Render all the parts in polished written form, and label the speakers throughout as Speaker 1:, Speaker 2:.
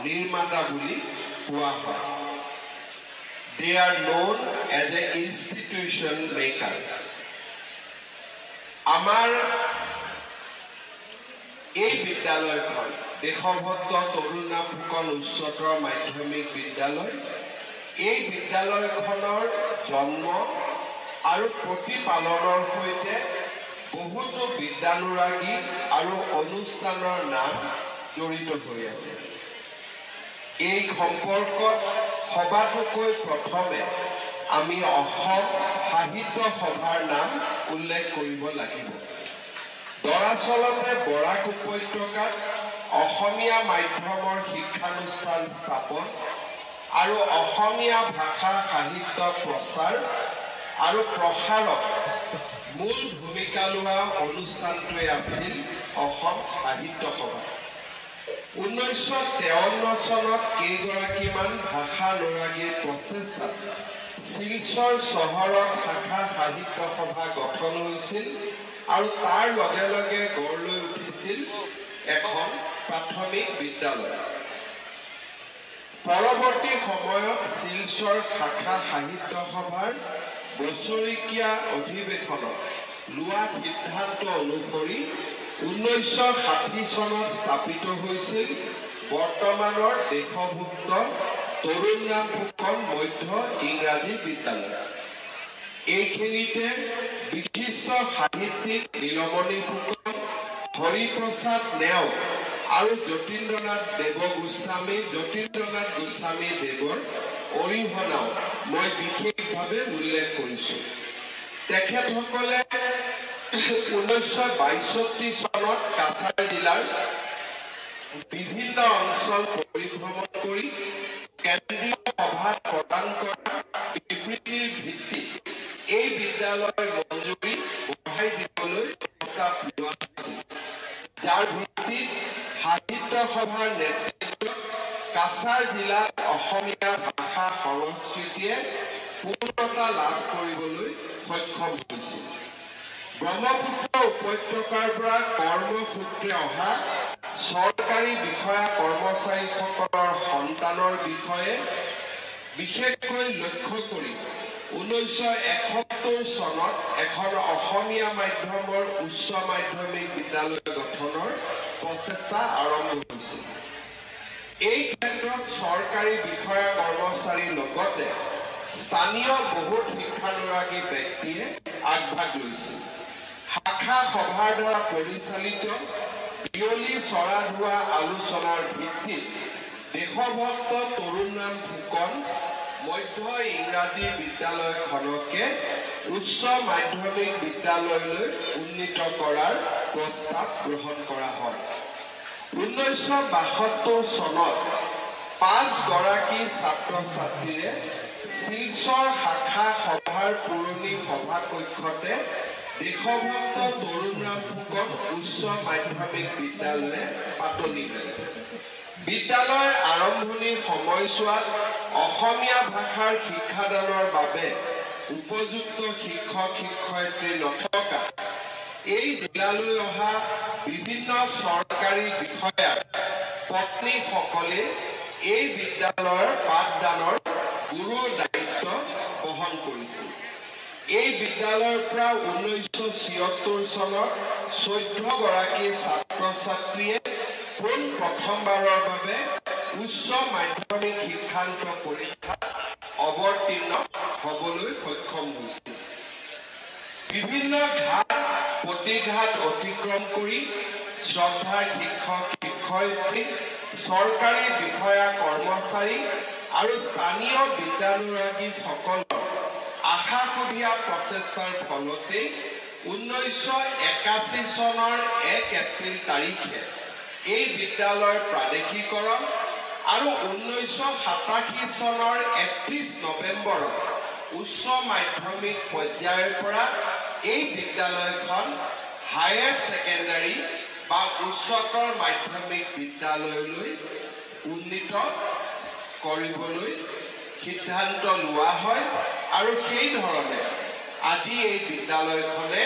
Speaker 1: নিৰ্মাতা বুলি কোৱা হয়। They are known as an institution maker. আমাৰ এই বিদ্যালয়খন দেশভক্ত তৰুণৰাম ফুকন উচ্চতৰ মাধ্যমিক বিদ্যালয়। এই বিদ্যালয়খনৰ জন্ম আৰু প্ৰতিপালনৰ সৈতে বহুতো বিদ্যানুৰাগী আৰু অনুষ্ঠানৰ নাম জড়িত হৈ আছে। এই সম্পৰ্কত সবাতোকৈ প্ৰথমে আমি অসম সাহিত্য সভাৰ নাম উল্লেখ কৰিব লাগিব। দৰাচলতে বৰাক উপত্যকাত অসমীয়া মাধ্যমৰ শিক্ষানুষ্ঠান স্থাপন আৰু অসমীয়া ভাষা সাহিত্য প্ৰচাৰ আৰু প্ৰসাৰত মূল ভূমিকা লোৱা অনুষ্ঠানটোৱে আছিল অসম সাহিত্য সভা। 1953 চনত কেইগৰাকীমান ভাষানুৰাগীৰ প্ৰচেষ্টাত শিলচৰ চহৰত শাখা সাহিত্য সভা গঠন হৈছিল আৰু তাৰ লগে লগে গঢ় লৈ উঠিছিল এখন প্ৰাথমিক বিদ্যালয়। পৰৱৰ্তী সময়ত শিলচৰ শাখা সাহিত্য সভাৰ বছৰেকীয়া অধিৱেশনত লোৱা সিদ্ধান্ত অনুসৰি 1960 চনত স্থাপিত হৈছিল বৰ্তমানৰ দেশভুক্ত তৰুণৰাম ফুকন মধ্য ইংৰাজী বিদ্যালয়। এইখিনিতে বিশিষ্ট সাহিত্যিক নীলমণি ফুকন, হৰিপ্ৰসাদ নেওগ আৰু যতীন্দ্ৰনাথ গোস্বামী দেৱৰ অৰিহণাও মই বিশেষভাৱে উল্লেখ কৰিছোঁ। তেখেতসকলে 1962 চনত কাছাৰ জিলাৰ বিভিন্ন অঞ্চল পৰিভ্ৰমণ কৰি কেন্দ্ৰীয় সভাত প্ৰদান কৰা বিবৃতিৰ ভিত্তিত এই বিদ্যালয়ৰ মঞ্জুৰি বঢ়াই দিবলৈ প্ৰস্তাৱ লোৱা হৈছিল, যাৰ ভিত্তিত সাহিত্য সভাৰ নেতৃত্বত কাছাৰ জিলাত অসমীয়া ভাষা সংস্কৃতিয়ে পূৰ্ণতা লাভ কৰিবলৈ সক্ষম হৈছিল। ব্ৰহ্মপুত্ৰ উপত্যকাৰ পৰা কৰ্মসূত্ৰে অহা চৰকাৰী বিষয়া কৰ্মচাৰীসকলৰ সন্তানৰ বিষয়ে বিশেষকৈ লক্ষ্য কৰি 1971 চনত এখন অসমীয়া মাধ্যমৰ উচ্চ মাধ্যমিক বিদ্যালয় গঠনৰ প্ৰচেষ্টা আৰম্ভ হৈছিল। এই ক্ষেত্ৰত চৰকাৰী বিষয়া কৰ্মচাৰীৰ লগতে স্থানীয় বহুত শিক্ষানুৰাগী ব্যক্তিয়ে আগভাগ লৈছিল। শাখা সভাৰ দ্বাৰা পৰিচালিত বিয়লি চৰা ধোৱা আলোচনাৰ ভিত্তিত দেশভক্ত তৰুণৰাম ফুকন মধ্য ইংৰাজী বিদ্যালয়খনকে উচ্চ মাধ্যমিক বিদ্যালয়লৈ উন্নীত কৰাৰ প্ৰস্তাৱ গ্ৰহণ কৰা হয়। 1972 চনত 5 গৰাকী ছাত্ৰ ছাত্ৰীৰে শিলচৰ শাখা সভাৰ পুৰণি সভাকক্ষতে দেশভক্ত তৰুণৰাম ফুকন উচ্চ মাধ্যমিক বিদ্যালয়ে পাতনি মেলে। বিদ্যালয়ৰ আৰম্ভণিৰ সময়ছোৱাত অসমীয়া ভাষাৰ শিক্ষাদানৰ বাবে উপযুক্ত শিক্ষক শিক্ষয়িত্ৰী নথকা এই জিলালৈ অহা বিভিন্ন চৰকাৰী বিষয়াৰ পত্নীসকলে এই বিদ্যালয়ৰ পাঠদানৰ গুৰু দায়িত্ব বহন কৰিছিল। এই বিদ্যালয়ৰ পৰা 1976 চনত 14 গৰাকী ছাত্ৰ ছাত্ৰীয়ে পোন প্ৰথমবাৰৰ বাবে উচ্চ মাধ্যমিক শিক্ষান্ত পৰীক্ষাত অৱতীৰ্ণ হ'বলৈ সক্ষম হৈছিল। বিভিন্ন ঘাট প্ৰতিঘাত অতিক্ৰম কৰি শ্ৰদ্ধাৰ শিক্ষক শিক্ষয়িত্ৰী, চৰকাৰী বিষয়া কৰ্মচাৰী আৰু স্থানীয় বিদ্যানুৰাগীসকলৰ আশাকৰীয়া প্ৰচেষ্টাৰ ফলতে 1981 চনৰ 1 এপ্ৰিল তাৰিখে এই বিদ্যালয়ৰ প্ৰাদেশিকৰণ আৰু 1987 চনৰ 31 নৱেম্বৰত উচ্চ মাধ্যমিক পৰ্যায়ৰ পৰা এই বিদ্যালয়খন হায়াৰ ছেকেণ্ডাৰী বা উচ্চতৰ মাধ্যমিক বিদ্যালয়লৈ উন্নীত কৰিবলৈ সিদ্ধান্ত লোৱা হয় আৰু সেই ধৰণে আজি এই বিদ্যালয়খনে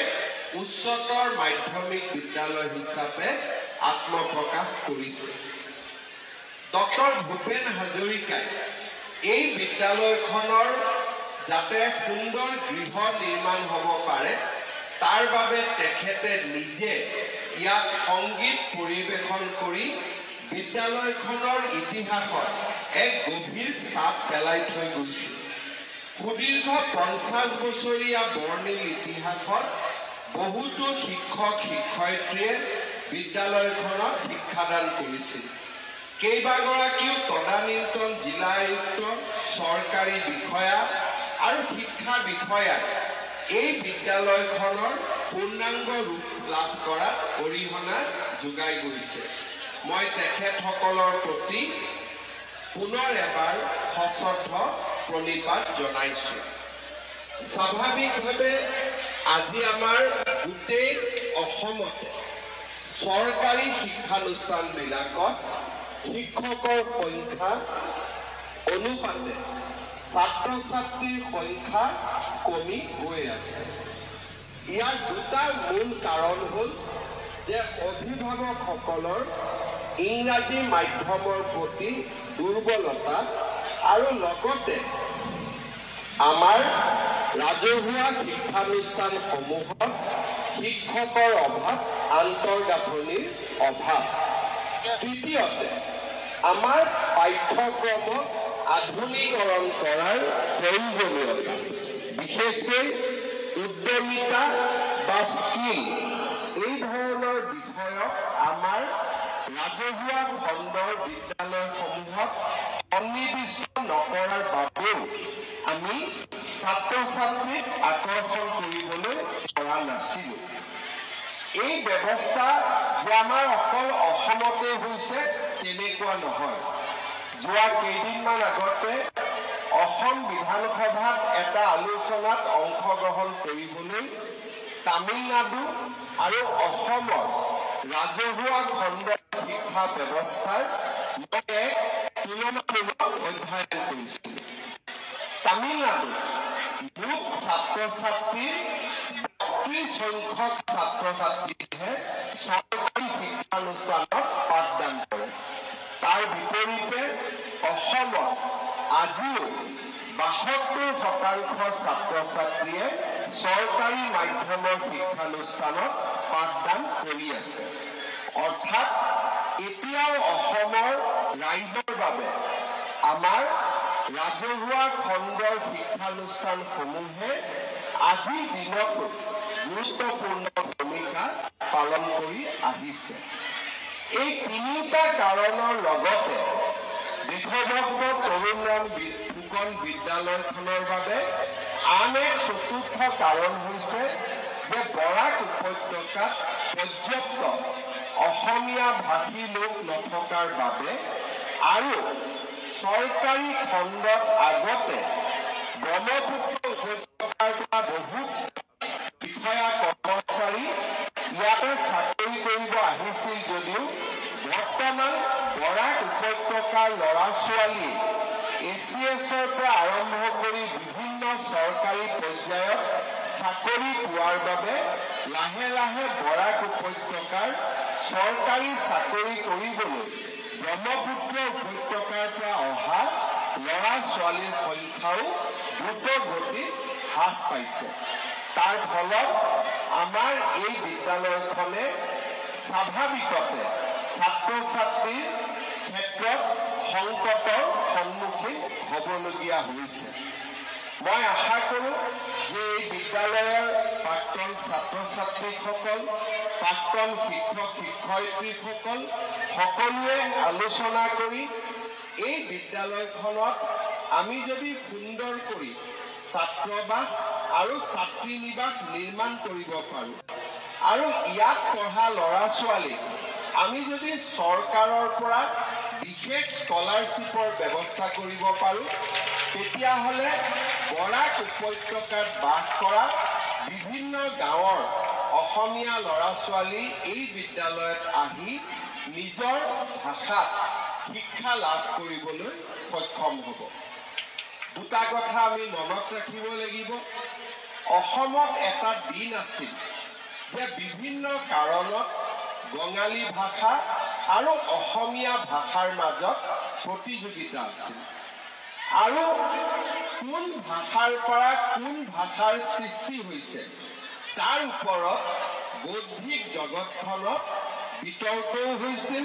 Speaker 1: উচ্চতৰ মাধ্যমিক বিদ্যালয় হিচাপে আত্মপ্ৰকাশ কৰিছে। ডক্টৰ ভূপেন হাজৰিকাই এই বিদ্যালয়খনৰ যাতে সুন্দৰ গৃহ নিৰ্মাণ হ'ব পাৰে তাৰ বাবে তেখেতে নিজে ইয়াত সংগীত পৰিৱেশন কৰি বিদ্যালয়খনৰ ইতিহাসত এক গভীৰ ছাপ পেলাই থৈ গৈছিল। সুদীৰ্ঘ 50 বছৰীয়া বৰ্ণিল ইতিহাসত বহুতো শিক্ষক শিক্ষয়িত্ৰীয়ে বিদ্যালয়খনত শিক্ষাদান কৰিছিল। কেইবাগৰাকীও তদানীন্তন জিলা আয়ুক্ত, চৰকাৰী বিষয়া আৰু শিক্ষা বিষয়াই এই বিদ্যালয়খনৰ পূৰ্ণাংগ ৰূপ লাভ কৰাত অৰিহণা যোগাই গৈছে। মই তেখেতসকলৰ প্ৰতি পুনৰ এবাৰ সশ্ৰদ্ধ প্ৰণিপাত জনাইছোঁ। স্বাভাৱিকভাৱে আজি আমাৰ গোটেই অসমতে চৰকাৰী শিক্ষানুষ্ঠানবিলাকত শিক্ষকৰ সংখ্যা অনুপাতে ছাত্ৰ ছাত্ৰীৰ সংখ্যা কমি গৈ আছে। ইয়াৰ দুটা মূল কাৰণ হ'ল যে অভিভাৱকসকলৰ ইংৰাজী মাধ্যমৰ প্ৰতি দুৰ্বলতা আৰু লগতে আমাৰ ৰাজহুৱা শিক্ষানুষ্ঠানসমূহত শিক্ষকৰ অভাৱ, আন্তঃগাঁথনিৰ অভাৱ। তৃতীয়তে আমাৰ পাঠ্যক্ৰমক আধুনিকৰণ কৰাৰ প্ৰয়োজনীয়তা, বিশেষকৈ উদ্যমিতা বা স্কিল এই ধৰণৰ বিষয়ক আমাৰ ৰাজহুৱা খণ্ডৰ বিদ্যালয়সমূহত সন্নিৱিষ্ট নকৰাৰ বাবেও আমি ছাত্ৰ ছাত্ৰীক আকৰ্ষণ কৰিবলৈ পৰা নাছিলোঁ। এই ব্যৱস্থা যে আমাৰ অকল অসমতে হৈছে তেনেকুৱা নহয়। যোৱা কেইদিনমান আগতে অসম বিধানসভাত এটা আলোচনাত অংশগ্ৰহণ কৰিবলৈ তামিলনাডু আৰু অসমৰ ৰাজহুৱা খণ্ডৰ শিক্ষা ব্যৱস্থাৰ মই এক তুলনামূলক অধ্যয়ন কৰিছিলোঁ। তামিলনাডুত মুঠ ছাত্ৰ ছাত্ৰীৰ 32 সংখ্যক ছাত্ৰ ছাত্ৰীহে চৰকাৰী শিক্ষানুষ্ঠানত পাঠদান কৰে। তাৰ বিপৰীতে অসমত আজিও 72% ছাত্ৰ ছাত্ৰীয়ে চৰকাৰী মাধ্যমৰ শিক্ষানুষ্ঠানত পাঠদান কৰি আছে। অৰ্থাৎ এতিয়াও অসমৰ ৰাইজৰ বাবে আমাৰ ৰাজহুৱা খণ্ডৰ শিক্ষানুষ্ঠানসমূহে আজিৰ দিনতো গুৰুত্বপূৰ্ণ ভূমিকা পালন কৰি আহিছে। এই তিনিটা কাৰণৰ লগতে দেশভক্ত তৰুণ ফুকন বিদ্যালয়খনৰ বাবে আন এক চতুৰ্থ কাৰণ হৈছে যে বৰাক উপত্যকাত পৰ্যাপ্ত অসমীয়া ভাষী লোক নথকাৰ বাবে আৰু চৰকাৰী খণ্ডত আগতে ব্ৰহ্মপুত্ৰ উপত্যকাৰ পৰা বহু বিষয়া কৰ্মচাৰী ইয়াতে চাকৰি কৰিব আহিছিল যদিও বৰ্তমান বৰাক উপত্যকাৰ ল'ৰা ছোৱালী ACSৰ পৰা আৰম্ভ কৰি বিভিন্ন চৰকাৰী পৰ্যায়ত চাকৰি পোৱাৰ বাবে লাহে লাহে বৰাক উপত্যকাৰ চৰকাৰী চাকৰি কৰিবলৈ ব্ৰহ্মপুত্ৰ উপত্যকাৰ পৰা অহা ল'ৰা ছোৱালীৰ সংখ্যাও দ্ৰুত গতিত হ্ৰাস পাইছে। তাৰ ফলত আমাৰ এই বিদ্যালয়খনে স্বাভাৱিকতে ছাত্ৰ ছাত্ৰীৰ ক্ষেত্ৰত সংকটৰ সন্মুখীন হ'বলগীয়া হৈছে। মই আশা কৰোঁ যে এই বিদ্যালয়ৰ প্ৰাক্তন ছাত্ৰ ছাত্ৰীসকল, প্ৰাক্তন শিক্ষক শিক্ষয়িত্ৰীসকল সকলোৱে আলোচনা কৰি এই বিদ্যালয়খনত আমি যদি সুন্দৰ কৰি ছাত্ৰবাস আৰু ছাত্ৰী নিবাস নিৰ্মাণ কৰিব পাৰোঁ আৰু ইয়াত পঢ়া ল'ৰা ছোৱালীক আমি যদি চৰকাৰৰ পৰা বিশেষ স্কলাৰশ্বিপৰ ব্যৱস্থা কৰিব পাৰোঁ তেতিয়াহ'লে বৰাক উপত্যকাত বাস কৰা বিভিন্ন গাঁৱৰ অসমীয়া ল'ৰা ছোৱালী এই বিদ্যালয়ত আহি নিজৰ ভাষাত শিক্ষা লাভ কৰিবলৈ সক্ষম হ'ব। দুটা কথা আমি মনত ৰাখিব লাগিব। অসমত এটা দিন আছিল যে বিভিন্ন কাৰণত বঙালী ভাষা আৰু অসমীয়া ভাষাৰ মাজত প্ৰতিযোগিতা আছিল আৰু কোন ভাষাৰ পৰা কোন ভাষাৰ সৃষ্টি হৈছে তাৰ ওপৰত বৌদ্ধিক জগতখনত বিতৰ্কও হৈছিল,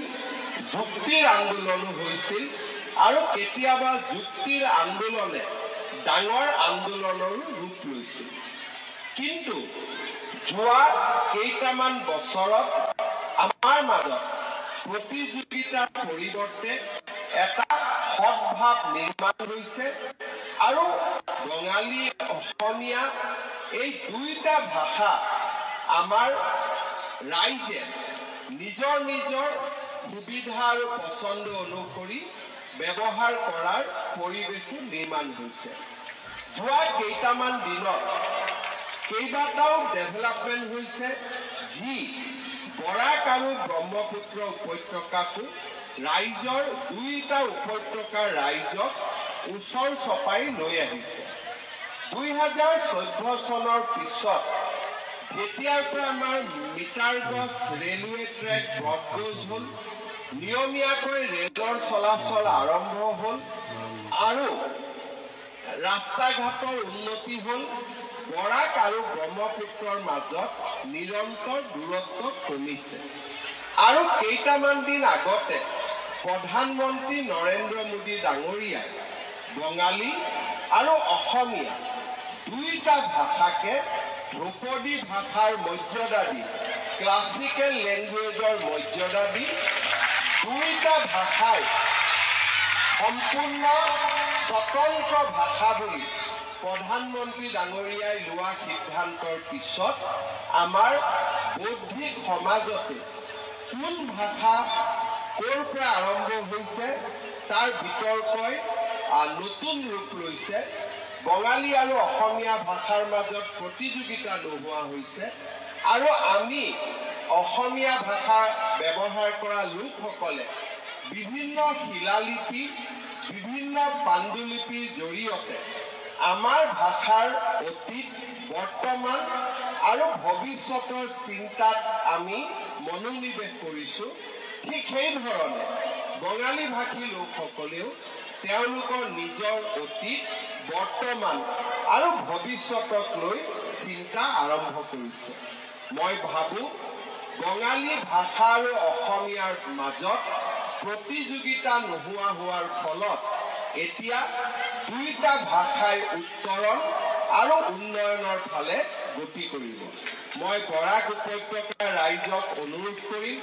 Speaker 1: যুক্তিৰ আন্দোলনো হৈছিল আৰু কেতিয়াবা যুক্তিৰ আন্দোলনে ডাঙৰ আন্দোলনৰো ৰূপ লৈছিল। কিন্তু যোৱা কেইটামান বছৰত আমাৰ মাজত প্ৰতিযোগিতাৰ পৰিৱৰ্তে এটা সদ্ভাৱ নিৰ্মাণ হৈছে আৰু বঙালী অসমীয়া এই দুইটা ভাষা আমাৰ ৰাইজে নিজৰ নিজৰ সুবিধা আৰু পছন্দ অনুসৰি ব্যৱহাৰ কৰাৰ পৰিৱেশো নিৰ্মাণ হৈছে। যোৱা কেইটামান দিনত কেইবাটাও ডেভেলপমেণ্ট হৈছে যি বৰাক আৰু ব্ৰহ্মপুত্ৰ উপত্যকাকো ৰাইজৰ দুইটা উপত্যকাৰ ৰাইজক ওচৰ চপাই লৈ আহিছে। 2014 চনৰ পিছত যেতিয়াৰ পৰা আমাৰ মিটাৰ গছ ৰেলৱে ট্ৰেক ব্ৰডগেজ হ'ল, নিয়মীয়াকৈ ৰেলৰ চলাচল আৰম্ভ হ'ল আৰু ৰাস্তা ঘাটৰ উন্নতি হ'ল, বৰাক আৰু ব্ৰহ্মপুত্ৰৰ মাজত নিৰন্তৰ দূৰত্ব কমিছে। আৰু কেইটামান দিন আগতে প্ৰধানমন্ত্ৰী নৰেন্দ্ৰ মোদী ডাঙৰীয়াই বঙালী আৰু অসমীয়া দুইটা ভাষাকে ধ্ৰুপদী ভাষাৰ মৰ্যাদা দি, ক্লাছিকেল লেংগুৱেজৰ মৰ্যাদা দি দুইটা ভাষাই সম্পূৰ্ণ স্বতন্ত্ৰ ভাষা বুলি প্ৰধানমন্ত্ৰী ডাঙৰীয়াই লোৱা সিদ্ধান্তৰ পিছত আমাৰ বৌদ্ধিক সমাজতে কোন ভাষা ক'ৰ পৰা আৰম্ভ হৈছে তাৰ বিতৰ্কই নতুন ৰূপ লৈছে। বঙালী আৰু অসমীয়া ভাষাৰ মাজত প্ৰতিযোগিতা নোহোৱা হৈছে আৰু আমি অসমীয়া ভাষা ব্যৱহাৰ কৰা লোকসকলে বিভিন্ন শিলালিপি, বিভিন্ন পাণ্ডুলিপিৰ জৰিয়তে আমাৰ ভাষাৰ অতীত, বৰ্তমান আৰু ভৱিষ্যতৰ চিন্তাত আমি মনোনিৱেশ কৰিছোঁ। ঠিক সেইধৰণে বঙালী ভাষী লোকসকলেও তেওঁলোকৰ নিজৰ অতীত, বৰ্তমান আৰু ভৱিষ্যতক লৈ চিন্তা আৰম্ভ কৰিছে। মই ভাবোঁ বঙালী ভাষা আৰু অসমীয়াৰ মাজত প্ৰতিযোগিতা নোহোৱা হোৱাৰ ফলত এতিয়া দুইটা ভাষাই উত্তৰণ আৰু উন্নয়নৰ ফালে গতি কৰিব। মই বৰাক উপত্যকাৰ ৰাইজক অনুৰোধ কৰিম,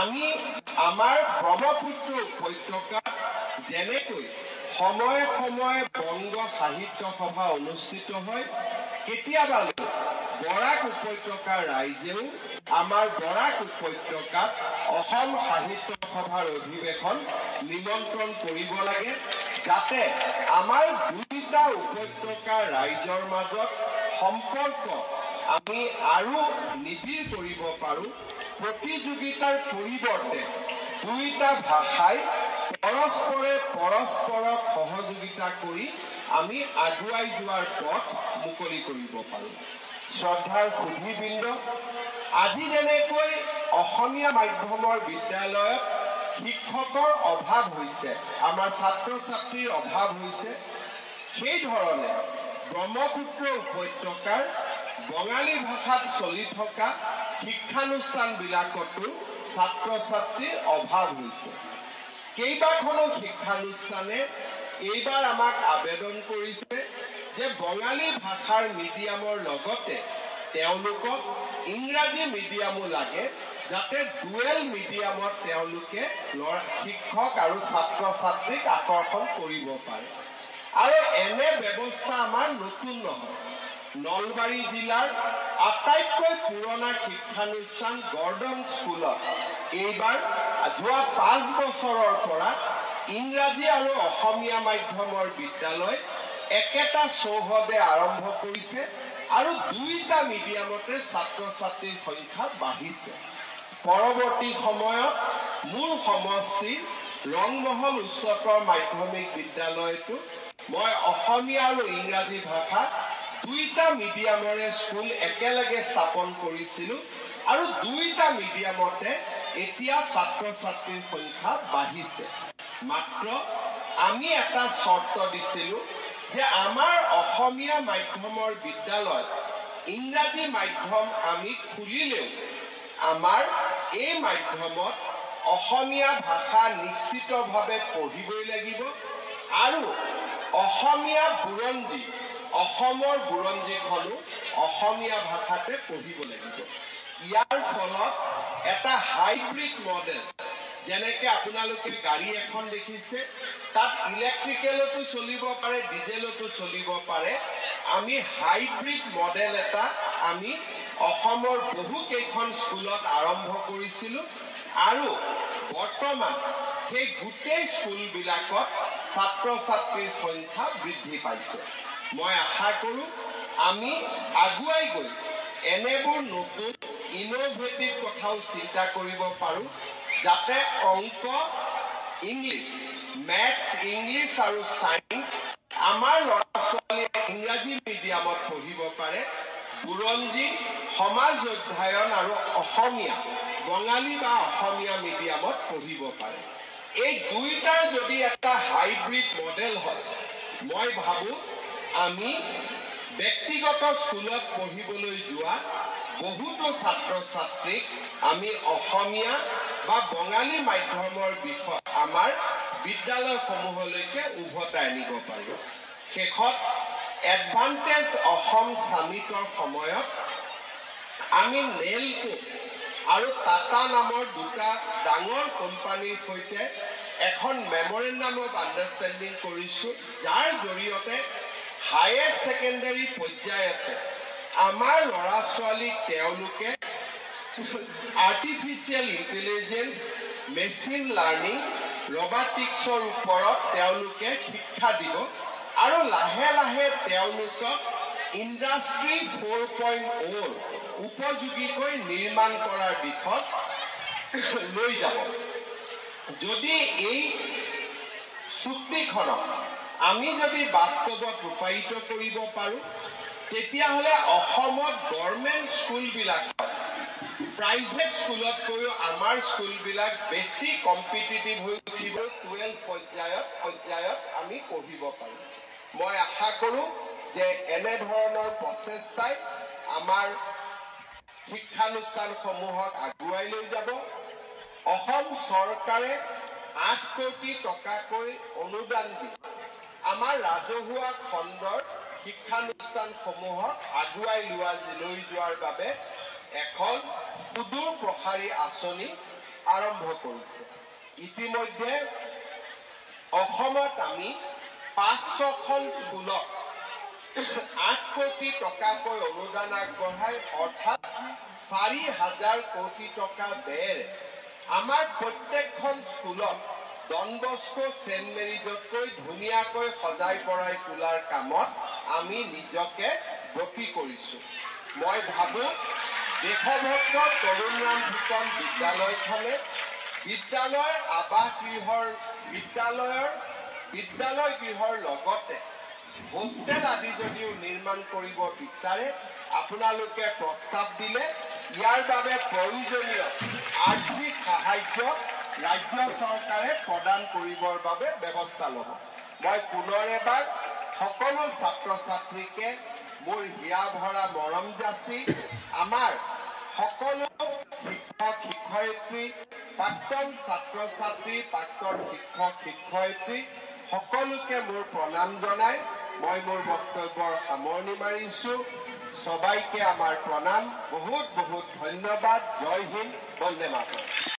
Speaker 1: আমি আমাৰ ব্ৰহ্মপুত্ৰ উপত্যকাত যেনেকৈ সময়ে সময়ে বংগ সাহিত্য সভা অনুষ্ঠিত হয়, কেতিয়াবা বৰাক উপত্যকাৰ ৰাইজেও আমাৰ বৰাক উপত্যকাত অসম সাহিত্য সভাৰ অধিৱেশন নিমন্ত্ৰণ কৰিব লাগে, যাতে আমাৰ দুইটা উপত্যকাৰ ৰাইজৰ মাজত সম্পৰ্ক আমি আৰু নিবিড় কৰিব পাৰোঁ। প্ৰতিযোগিতাৰ পৰিৱৰ্তে দুইটা ভাষাই পৰস্পৰক সহযোগিতা কৰি আমি আগুৱাই যোৱাৰ পথ মুকলি কৰিব পাৰোঁ। শ্ৰদ্ধাৰ সুধীবৃন্দ, আজি যেনেকৈ অসমীয়া মাধ্যমৰ বিদ্যালয়ত শিক্ষকৰ অভাৱ হৈছে, আমাৰ ছাত্ৰ ছাত্ৰীৰ অভাৱ হৈছে, সেইধৰণে ব্ৰহ্মপুত্ৰ উপত্যকাৰ বঙালী ভাষাত চলি থকা শিক্ষানুষ্ঠানবিলাকতো ছাত্ৰ ছাত্ৰীৰ অভাৱ হৈছে। কেইবাখনো শিক্ষানুষ্ঠানে এইবাৰ আমাক আবেদন কৰিছে যে বঙালী ভাষাৰ মিডিয়ামৰ লগতে তেওঁলোকক ইংৰাজী মিডিয়ামো লাগে, যাতে ডুৱেল মিডিয়ামত তেওঁলোকে শিক্ষক আৰু ছাত্ৰ ছাত্ৰীক আকৰ্ষণ কৰিব পাৰে। আৰু এনে ব্যৱস্থা আমাৰ নতুন নহয়। নলবাৰী জিলাৰ আটাইতকৈ পুৰণা শিক্ষানুষ্ঠান গৰ্ডন স্কুলত এইবাৰ যোৱা 5 বছৰৰ পৰা ইংৰাজী আৰু অসমীয়া মাধ্যমৰ বিদ্যালয় একেটা চৌহদে আৰম্ভ কৰিছে আৰু দুইটা মিডিয়ামতে ছাত্ৰ ছাত্ৰীৰ সংখ্যা বাঢ়িছে। পৰৱৰ্তী সময়ত মোৰ সমষ্টিৰ ৰংমহল উচ্চতৰ মাধ্যমিক বিদ্যালয়তো মই অসমীয়া আৰু ইংৰাজী ভাষা দুইটা মিডিয়ামৰে স্কুল একেলগে স্থাপন কৰিছিলোঁ আৰু দুইটা মিডিয়ামতে এতিয়া ছাত্ৰ ছাত্ৰীৰ সংখ্যা বাঢ়িছে। মাত্ৰ আমি এটা চৰ্ত দিছিলোঁ যে আমাৰ অসমীয়া মাধ্যমৰ বিদ্যালয় ইংৰাজী মাধ্যম আমি খুলিলেও আমাৰ এই মাধ্যমত অসমীয়া ভাষা নিশ্চিতভাৱে পঢ়িবই লাগিব আৰু অসমীয়া বুৰঞ্জী অসমৰ বুৰঞ্জীখনো অসমীয়া ভাষাতে পঢ়িব লাগিব। ইয়াৰ ফলত এটা হাইব্ৰিড মডেল, যেনেকৈ আপোনালোকে গাড়ী এখন দেখিছে, তাত ইলেক্ট্ৰিকেলতো চলিব পাৰে, ডিজেলতো চলিব পাৰে। আমি হাইব্ৰিড মডেল এটা আমি অসমৰ বহুকেইখন স্কুলত আৰম্ভ কৰিছিলোঁ আৰু বৰ্তমান সেই গোটেই স্কুলবিলাকত ছাত্ৰ ছাত্ৰীৰ সংখ্যা বৃদ্ধি পাইছে। মই আশা কৰোঁ আমি আগুৱাই গৈ এনেবোৰ নতুন ইনোভেটিভ কথাও চিন্তা কৰিব পাৰোঁ, যাতে অংক, ইংলিছ, মেথছ, ইংলিছ আৰু ছায়েন্স আমাৰ ল'ৰা ছোৱালীয়ে ইংৰাজী মিডিয়ামত পঢ়িব পাৰে, বুৰঞ্জী, সমাজ অধ্যয়ন আৰু অসমীয়া, বঙালী বা অসমীয়া মিডিয়ামত পঢ়িব পাৰে। এই দুইটাৰ যদি এটা হাইব্ৰিড মডেল হয়, মই ভাবোঁ আমি ব্যক্তিগত স্কুলত পঢ়িবলৈ যোৱা বহুতো ছাত্ৰ ছাত্ৰীক আমি অসমীয়া বা বঙালী মাধ্যমৰ বিষয় আমাৰ বিদ্যালয়সমূহলৈকে উভতাই আনিব পাৰোঁ। শেষত এডভান্টেজ অসম সামিটৰ সময়ত আমি নেলকো আৰু টাটা নামৰ দুটা ডাঙৰ কোম্পানীৰ সৈতে এখন মেমৰেণ্ডাম অফ আণ্ডাৰষ্টেণ্ডিং কৰিছোঁ, যাৰ জৰিয়তে হায়াৰ ছেকেণ্ডাৰী পৰ্যায়তে আমাৰ ল'ৰা ছোৱালীক তেওঁলোকে আৰ্টিফিচিয়েল ইণ্টেলিজেঞ্চ, মেচিন লাৰ্ণিং, ৰবাটিক্সৰ ওপৰত তেওঁলোকে শিক্ষা দিব আৰু লাহে লাহে তেওঁলোকক ইণ্ডাষ্ট্ৰী 4.0 উপযোগীকৈ নিৰ্মাণ কৰাৰ দিশত লৈ যাব। যদি এই চুক্তিখনক আমি যদি বাস্তৱত ৰূপায়িত কৰিব পাৰোঁ, তেতিয়াহ'লে অসমত গভৰ্ণমেণ্ট স্কুলবিলাকত প্ৰাইভেট স্কুলতকৈও আমাৰ স্কুলবিলাক বেছি কম্পিটিটিভ হৈ উঠিব। 12 পৰ্যায়ত আমি পঢ়িব পাৰিম। মই আশা কৰোঁ যে এনেধৰণৰ প্ৰচেষ্টাই আমাৰ শিক্ষানুষ্ঠানসমূহক আগুৱাই লৈ যাব। অসম চৰকাৰে 8 কোটি টকাকৈ অনুদান দি আমাৰ ৰাজহুৱা খণ্ডৰ শিক্ষানুষ্ঠানসমূহক আগুৱাই লৈ যোৱাৰ বাবে এখন সুদূৰ প্ৰসাৰী আঁচনি আৰম্ভ কৰিছে। ইতিমধ্যে অসমত আমি 500খন স্কুলত 8 কোটি টকাকৈ অনুদান আগবঢ়াই, অৰ্থাৎ 4,000 কোটি টকা ব্যয়েৰে আমাৰ প্ৰত্যেকখন স্কুলত ডন বস্কো, ছেইণ্ট মেৰিজতকৈ ধুনীয়াকৈ সজাই পৰাই তোলাৰ কামত আমি নিজকে ব্ৰতী কৰিছোঁ। মই ভাবোঁ দেশভক্ত তৰুণৰাম ফুকন বিদ্যালয়খনে বিদ্যালয় আৱাস গৃহৰ বিদ্যালয় গৃহৰ লগতে হোষ্টেল আদি যদিও নিৰ্মাণ কৰিব বিচাৰে, আপোনালোকে প্ৰস্তাৱ দিলে ইয়াৰ বাবে প্ৰয়োজনীয় আৰ্থিক সাহায্য ৰাজ্য চৰকাৰে প্ৰদান কৰিবৰ বাবে ব্যৱস্থা ল'ব। মই পুনৰ এবাৰ সকলো ছাত্ৰ ছাত্ৰীকে মোৰ হিয়া ভৰা মৰম যাচি, আমাৰ সকলো শিক্ষক শিক্ষয়িত্ৰী, প্ৰাক্তন ছাত্ৰ ছাত্ৰী, প্ৰাক্তন শিক্ষক শিক্ষয়িত্ৰী সকলোকে মোৰ প্ৰণাম জনাই মই মোৰ বক্তব্যৰ সামৰণি মাৰিছোঁ। সবাইকে আমাৰ প্ৰণাম, বহুত বহুত ধন্যবাদ। জয় হিন্দ, বন্দে মাতৰম।